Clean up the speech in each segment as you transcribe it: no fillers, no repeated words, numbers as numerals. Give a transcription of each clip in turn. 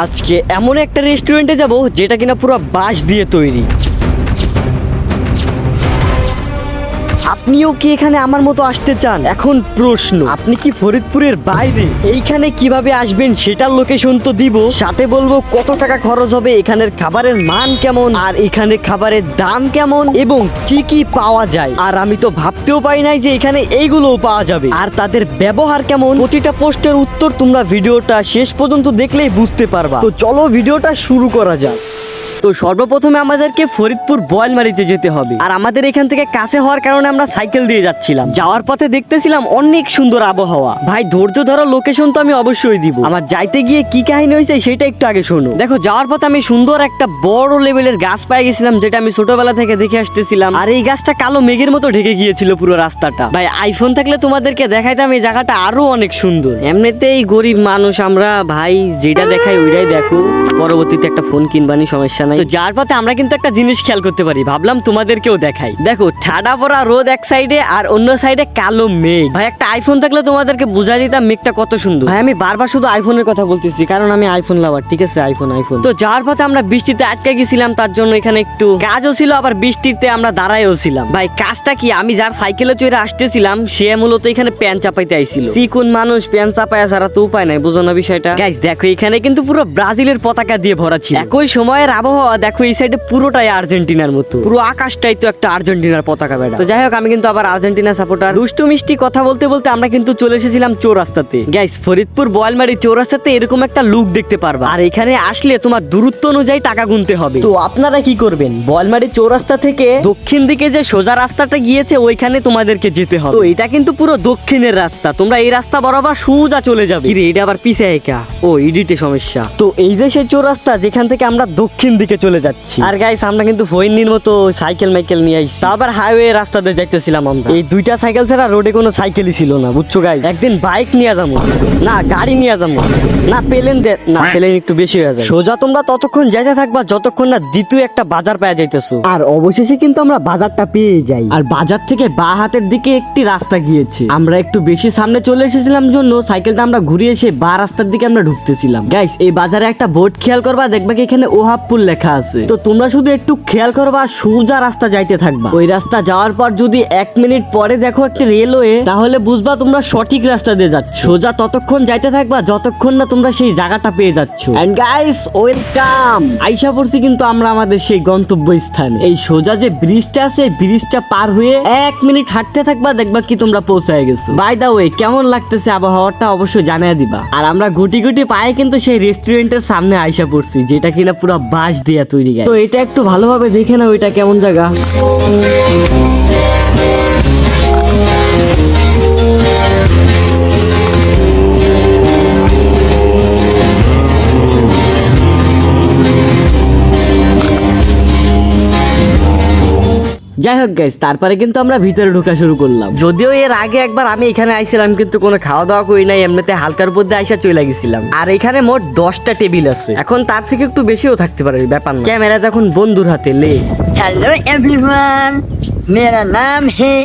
আজকে এমন একটা রেস্টুরেন্টে যাব যেটা কিনা পুরো বাঁশ দিয়ে তৈরি। আপনিও কি এখানে আমার মতো আসতে চান? এখন প্রশ্ন, আপনি কি ফরিদপুরের বাইরে? এইখানে কিভাবে আসবেন সেটার লোকেশন তো দিব, সাথে বলবো কত টাকা খরচ হবে, এখানের খাবারের মান কেমন, আর এখানে খাবারের দাম কেমন এবং কি কি পাওয়া যায়। আর আমি তো ভাবতেও পাই নাই যে এখানে এইগুলোও পাওয়া যাবে, আর তাদের ব্যবহার কেমন। প্রতিটা পোস্টের উত্তর তোমরা ভিডিওটা শেষ পর্যন্ত দেখলেই বুঝতে পারবা। তো চলো ভিডিওটা শুরু করা যাক। তো সর্বপ্রথমে আমাদেরকে ফরিদপুর বয়ালমারিতে যেতে হবে, আর আমাদের এখান থেকে কাছে হওয়ার কারণে আমরা সাইকেল দিয়ে যাচ্ছিলাম। যাওয়ার পথে দেখতেছিলাম অনেক সুন্দর আবহাওয়া। ভাই ধৈর্য ধরো, লোকেশন তো আমি অবশ্যই দিব। আমার যাইতে গিয়ে কি কাহিনী হয়েছে সেটা একটু আগে শোনো। দেখো, যাওয়ার পথে আমি সুন্দর একটা বড় লেভেলের গাছ পেয়ে গেছিলাম, যেটা আমি ছোটবেলা থেকে দেখে আসতেছিলাম। আর এই গাছটা কালো মেঘের মতো ঢেকে গিয়েছিল পুরো রাস্তাটা। ভাই আইফোন থাকলে তোমাদেরকে দেখাইতাম এই জায়গাটা আরো অনেক সুন্দর। এমনিতেই গরিব মানুষ আমরা, ভাই যেটা দেখাই ওইটাই দেখো, পরবর্তীতে একটা ফোন কিনবানি, সমস্যা নাই। তো যার পথে আমরা কিন্তু একটা জিনিস খেয়াল করতে পারি, ভাবলাম তোমাদেরকেও দেখাই। দেখো, ঠাডা পড়া রোদ এক সাইডে আর অন্য সাইডে কালো মেঘ। ভাই একটা আইফোন থাকলে তোমাদেরকে বুঝাই দিতাম মেঘটা কত সুন্দর। ভাই আমি বারবার শুধু আইফোনের কথা বলতেছি, কারণ আমি আইফোন লাভার, ঠিক আছে? আইফোন। তো যাওয়ার পথে আমরা বৃষ্টিতে আটকে গেছিলাম, তার জন্য এখানে একটু কাজও ছিল, আবার বৃষ্টিতে আমরা দাঁড়াইও ছিলাম। ভাই কাজটা কি, আমি যার সাইকেলে চড়ে আসতেছিলাম সে মূলত এখানে প্যান চাপাইতে আইছিল। চিকুন মানুষ প্যান চাপায় ছাড়া তো উপায় নাই, বুঝো না বিষয়টা? গাইস দেখো, এখানে কিন্তু পুরো ব্রাজিলের পতাকা দিয়ে ভরা ছিল। একই সময়ের আবহাওয়া দেখো, এই সাইডে পুরোটাই আর্জেন্টিনার মতো, পুরো আকাশটাই তো একটা আর্জেন্টিনার পতাকা বেড়া। তো যাই হোক, আমি কিন্তু আবার আর্জেন্টিনা সাপোর্টার। দুষ্টু মিষ্টি কথা বলতে বলতে আমরা কিন্তু চলে এসেছিলাম চৌরাস্তাতে। গাইস ফরিদপুর বয়ালমারি চৌরাস্তাতে এরকম একটা লুক দেখতে পারবা, আর এখানে আসলে তোমার দূরত্ব অনুযায়ী টাকা গুনতে হবে। তো আপনারা কি করবেন, বয়ালমারি চৌরাস্তা থেকে দক্ষিণ দিকে যে সোজা রাস্তাটা গিয়েছে ওইখানে তোমাদেরকে যেতে হবে। তো এটা কিন্তু পুরো দক্ষিণের রাস্তা, তোমরা এই রাস্তা বরাবর সোজা চলে যাবে। কি রে, এটা আবার পিছে একা? ও এডিটে সমস্যা। তো এই যে সেই চৌরাস্তা যেখান থেকে আমরা দক্ষিণ দিকে চলে যাচ্ছি। আর গাইস আমরা কিন্তু ফইনির মতো সাইকেল মাইকেল নিয়ে আইছি, আবার হাইওয়ে রাস্তাতে যাইতেছিলাম আমরা। এই দুইটা সাইকেল ছাড়া রোডে কোনো সাইকেলই ছিল না, বুঝছো গাইস? একদিন বাইক নিয়ে যাবো, না গাড়ি নিয়ে যাবো, না প্লেন না প্লেন একটু বেশি হয়ে যায়। সোজা তোমরা ততক্ষণ যাইতে থাকবা যতক্ষণ না দ্বিতীয় একটা বাজার পেয়ে যাইতেছো। আর অবশেষে কিন্তু আমরা বাজারটা পেয়ে যাই, আর বাজার থেকে বা হাতের দিকে একটি রাস্তা গিয়েছে। আমরা একটু বেশি সামনে চলে এসেছিলাম জন্য সাইকেলটা আমরা ঘুরিয়ে এসে বা রাস্তার দিকে আমরা ঢুকতেছিলাম। গাইস এই বাজারে একটা বোর্ড খেয়াল করবা, দেখবা কি এখানে ওহাবপুর লেখা আছে। তো তোমরা শুধু একটু খেয়াল করবা, সোজা রাস্তা যাইতে থাকবা। ওই রাস্তা যাওয়ার পর যদি 1 মিনিট পরে দেখো একটা রেলওয়ে, তাহলে বুঝবা তোমরা সঠিক রাস্তা দিয়ে যাচ্ছ। সোজা ততক্ষণ যাইতে থাকবা যতক্ষণ না তোমরা সেই জায়গাটা পেয়ে যাচ্ছ। এন্ড গাইস ওয়েলকাম, আইসা পড়ছি কিন্তু আমরা আমাদের সেই গন্তব্য স্থানে। এই সোজা যে ব্রিজটা আছে, ব্রিজটা পার হয়ে 1 মিনিট হাঁটতে থাকবা, দেখবা কি তোমরা পৌঁছায় গেছো। বাই দা ওয়ে, কেমন লাগতেছে আবহাওয়াটা অবশ্যই জানিয়ে দিবা। আর আমরা গুটি গুটি পায়ে কিন্তু সেই রেস্টুরেন্টের সামনে আইসা পড়ছি, যেটা কিনা পুরো বাঁশ দিয়া তৈরি। তো এটা একটু ভালোভাবে দেখে না ওইটা কেমন জায়গা। যাই হোক গাইস, তারপরে কিন্তু আমরা ভিতরে ঢোকা শুরু করলাম। যদিও এর আগে একবার আমি এখানে আইছিলাম, কিন্তু কোনো খাওয়া দাওয়া করি নাই, এমনিতে হালকার মধ্যে আইসা চলে গেছিলাম। আর এখানে মোট 10টা টেবিল আছে, এখন তার থেকে একটু বেশিও থাকতে পারে, ব্যাপার না। ক্যামেরা যখন বন্ধুর হাতে লে। हेलो एवरीवन, मेरा नाम है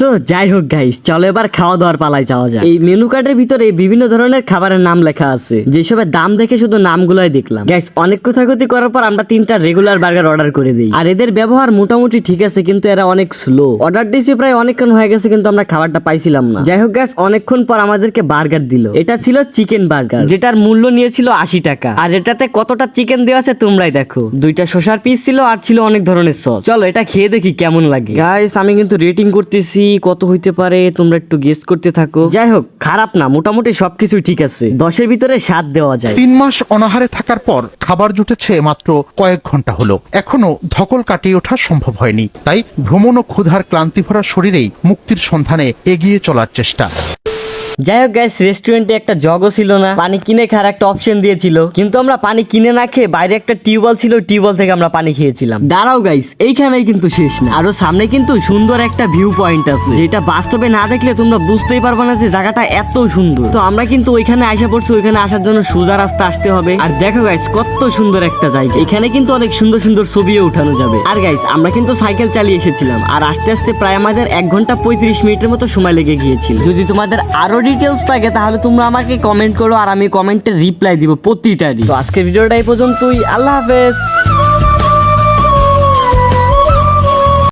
তো যাই হোক গাইস, চলো এবার খাওয়া দাওয়ার পালায় যাওয়া যায়। এই মেনু কার্ডের ভিতরে বিভিন্ন ধরনের খাবারের নাম লেখা আছে, যেসবের দাম দেখে শুধু নামগুলোই দেখলাম। গাইস অনেক কথাকথি করার পর আমরা 3টা রেগুলার বার্গার অর্ডার করে দিই। আর এদের ব্যবহার মোটামুটি ঠিক আছে, কিন্তু এরা অনেক স্লো। অর্ডার দিয়েছি প্রায় অনেকক্ষণ হয়ে গেছে, কিন্তু আমরা খাবারটা পাইছিলাম না। যাই হোক গাইস, অনেকক্ষণ পর আমাদেরকে বার্গার দিল। এটা ছিল চিকেন বার্গার, যেটার মূল্য নিয়েছিল 80 টাকা। আর এটাতে কতটা চিকেন দেওয়া আছে তোমরাই দেখো। 2টা শসার পিস ছিল, আর ছিল অনেক ধরনের সস। চলো এটা খেয়ে দেখি কেমন লাগে। গাইস আমি কিন্তু রেটিং করতেছি, কত হইতে পারে তোমরা একটু গেস করতে থাকো। যাই হোক, খারাপ না, মোটামুটি সবকিছু ঠিক আছে, 10-এর ভিতরে 7 দেওয়া যায়। 3 মাস অনাহারে থাকার পর খাবার জুটেছে মাত্র কয়েক ঘন্টা হলো, এখনো ধকল কাটিয়ে ওঠা সম্ভব হয়নি। তাই ভ্রমণ ও ক্ষুধার ক্লান্তি ভরা শরীরেই মুক্তির সন্ধানে এগিয়ে চলার চেষ্টা। যাই হোক গাইস, রেস্টুরেন্টে একটা জগও ছিল না, পানি কিনে খাওয়ার একটা অপশন দিয়েছিল, কিন্তু আমরা পানি কিনে না খেয়ে বাইরে একটা টিউবওয়েল ছিল, টিউবওয়েল থেকে আমরা পানি খেয়েছিলাম। দাঁড়াও গাইস, এইখানেই কিন্তু শেষ না, আরো সামনে কিন্তু সুন্দর একটা ভিউ পয়েন্ট আছে, যেটা বাস্তবে না দেখলে তোমরা বুঝতেই পারবে না যে জায়গাটা এত সুন্দর। তো আমরা কিন্তু ওইখানে আইসা পড়ছি, ওইখানে আসার জন্য সোজা রাস্তা আসতে হবে। আর দেখো গাইস, কত সুন্দর একটা জায়গা, এখানে কিন্তু অনেক সুন্দর সুন্দর ছবিও উঠানো যাবে। আর গাইস আমরা কিন্তু সাইকেল চালিয়ে এসেছিলাম, আর আস্তে আস্তে প্রায় আমাদের 1 ঘন্টা 35 মিনিটের মতো সময় লেগে গিয়েছিল। যদি তোমাদের আরো ডিটেলস লাগে তাহলে তোমরা আমাকে কমেন্ট করো আর আমি কমেন্টে রিপ্লাই দিব প্রতিটারই। তো আজকের ভিডিওটা এই পর্যন্তই, আল্লাহ হাফেজ।